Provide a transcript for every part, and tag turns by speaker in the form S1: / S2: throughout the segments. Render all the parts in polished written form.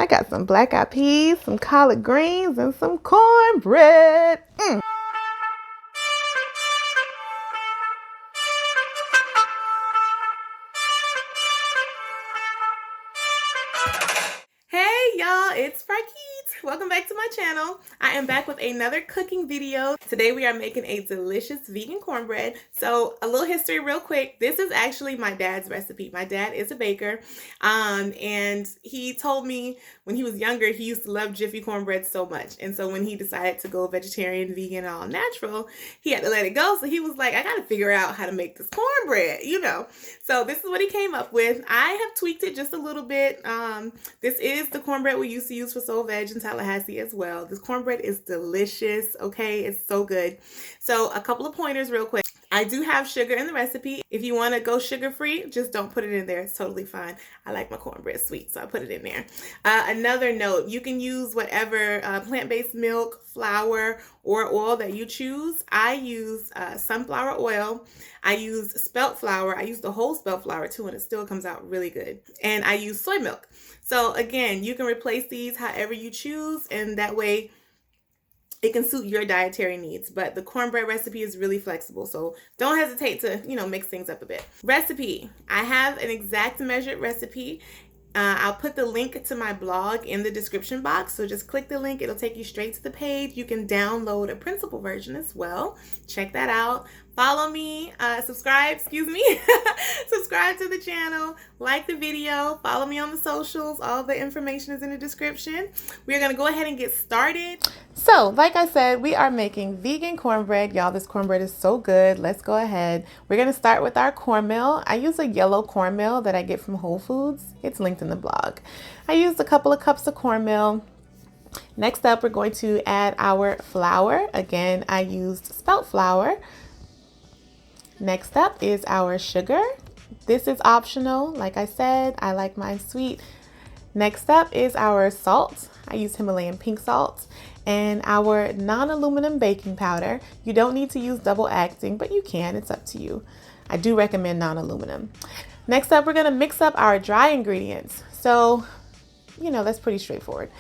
S1: I got some black eyed peas, some collard greens, and some cornbread. Hey y'all, it's Farkeet. Welcome back to my channel. I am back with another cooking video. Today we are making a delicious vegan cornbread. So a little history real quick. This is actually my dad's recipe. My dad is a baker, and he told me when he was younger he used to love Jiffy cornbread so much. And so when he decided to go vegetarian, vegan, all natural, he had to let it go. So he was like, I gotta figure out how to make this cornbread, you know. So this is what he came up with. I have tweaked it just a little bit. This is the cornbread we used to use for Soul Veg in Tallahassee as well. This cornbread is delicious, okay? It's so good. So a couple of pointers real quick. I do have sugar in the recipe. If you want to go sugar-free, just don't put it in there. It's totally fine. I like my cornbread sweet, so I put it in there. Another note, you can use whatever plant-based milk, flour, or oil that you choose. I use sunflower oil. I use spelt flour. I use the whole spelt flour too, and it still comes out really good. And I use soy milk. So again, you can replace these however you choose, and that way it can suit your dietary needs. But the cornbread recipe is really flexible, so don't hesitate to, mix things up a bit. Recipe. I have an exact measured recipe. I'll put the link to my blog in the description box, so just click the link. It'll take you straight to the page. You can download a printable version as well. Check that out. Follow me, subscribe to the channel, like the video, follow me on the socials. All the information is in the description. We're going to go ahead and get started. So, like I said, we are making vegan cornbread. Y'all, this cornbread is so good. Let's go ahead. We're going to start with our cornmeal. I use a yellow cornmeal that I get from Whole Foods. It's linked in the blog. I used a couple of cups of cornmeal. Next up, we're going to add our flour. Again, I used spelt flour. Next up is our sugar. This is optional. Like I said, I like mine sweet. Next up is our salt. I use Himalayan pink salt. And our non-aluminum baking powder. You don't need to use double acting, but you can. It's up to you. I do recommend non-aluminum. Next up, we're going to mix up our dry ingredients. So, that's pretty straightforward.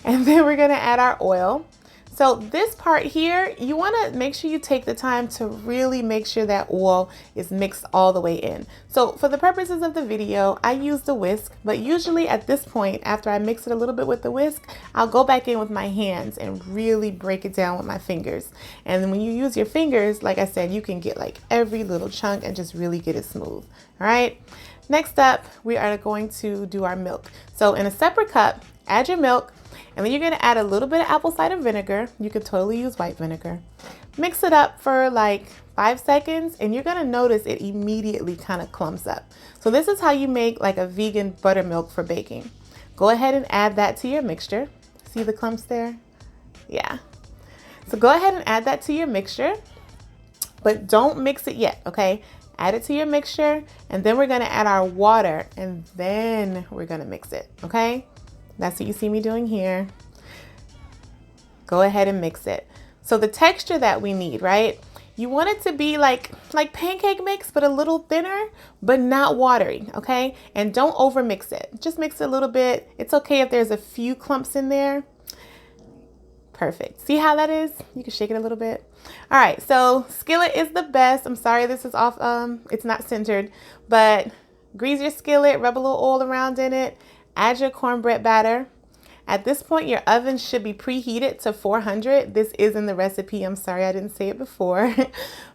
S1: And then we're going to add our oil. So this part here, you want to make sure you take the time to really make sure that oil is mixed all the way in. So for the purposes of the video, I use the whisk, but usually at this point, after I mix it a little bit with the whisk, I'll go back in with my hands and really break it down with my fingers. And then when you use your fingers, like I said, you can get like every little chunk and just really get it smooth. All right. Next up, we are going to do our milk. So in a separate cup, add your milk. And then you're going to add a little bit of apple cider vinegar. You could totally use white vinegar. Mix it up for like 5 seconds and you're going to notice it immediately kind of clumps up. So this is how you make like a vegan buttermilk for baking. Go ahead and add that to your mixture. See the clumps there? Yeah. So go ahead and add that to your mixture, but don't mix it yet, okay? Add it to your mixture and then we're going to add our water and then we're going to mix it, okay? That's what you see me doing here. Go ahead and mix it. So the texture that we need, right? You want it to be like pancake mix, but a little thinner, but not watery, okay? And don't over mix it. Just mix it a little bit. It's okay if there's a few clumps in there. Perfect. See how that is? You can shake it a little bit. All right, so skillet is the best. I'm sorry this is off, it's not centered, but grease your skillet, rub a little oil around in it. Add your cornbread batter. At this point, your oven should be preheated to 400. This is in the recipe. I'm sorry I didn't say it before.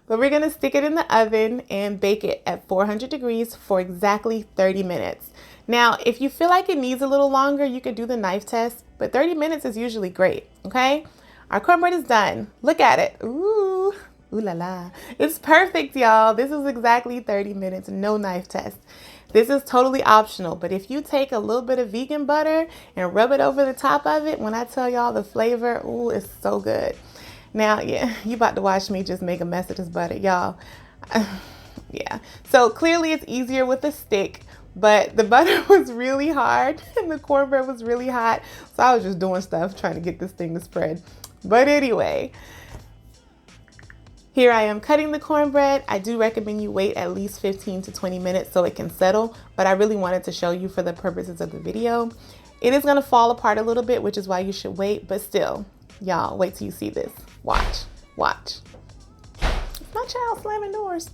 S1: But we're going to stick it in the oven and bake it at 400 degrees for exactly 30 minutes. Now, if you feel like it needs a little longer, you could do the knife test, but 30 minutes is usually great, okay? Our cornbread is done. Look at it. Ooh, ooh la la. It's perfect, y'all. This is exactly 30 minutes, no knife test. This is totally optional, but if you take a little bit of vegan butter and rub it over the top of it, when I tell y'all the flavor, ooh, it's so good. Now, yeah, you about to watch me just make a mess of this butter, y'all. Yeah, so clearly it's easier with a stick, but the butter was really hard and the cornbread was really hot, so I was just doing stuff trying to get this thing to spread. But anyway, Here I am cutting the cornbread. I do recommend you wait at least 15 to 20 minutes so it can settle, but I really wanted to show you for the purposes of the video. It is going to fall apart a little bit, which is why you should wait, but still, y'all, wait till you see this. Watch, watch. It's my child slamming doors.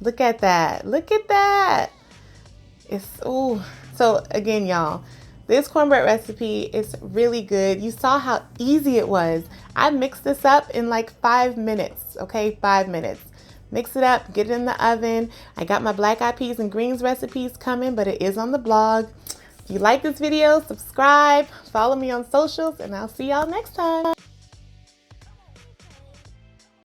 S1: Look at that. Look at that. It's, ooh. So again, y'all, this cornbread recipe is really good. You saw how easy it was. I mixed this up in like 5 minutes, okay? 5 minutes. Mix it up, get it in the oven. I got my black eyed peas and greens recipes coming, but it is on the blog. If you like this video, subscribe, follow me on socials, and I'll see y'all next time.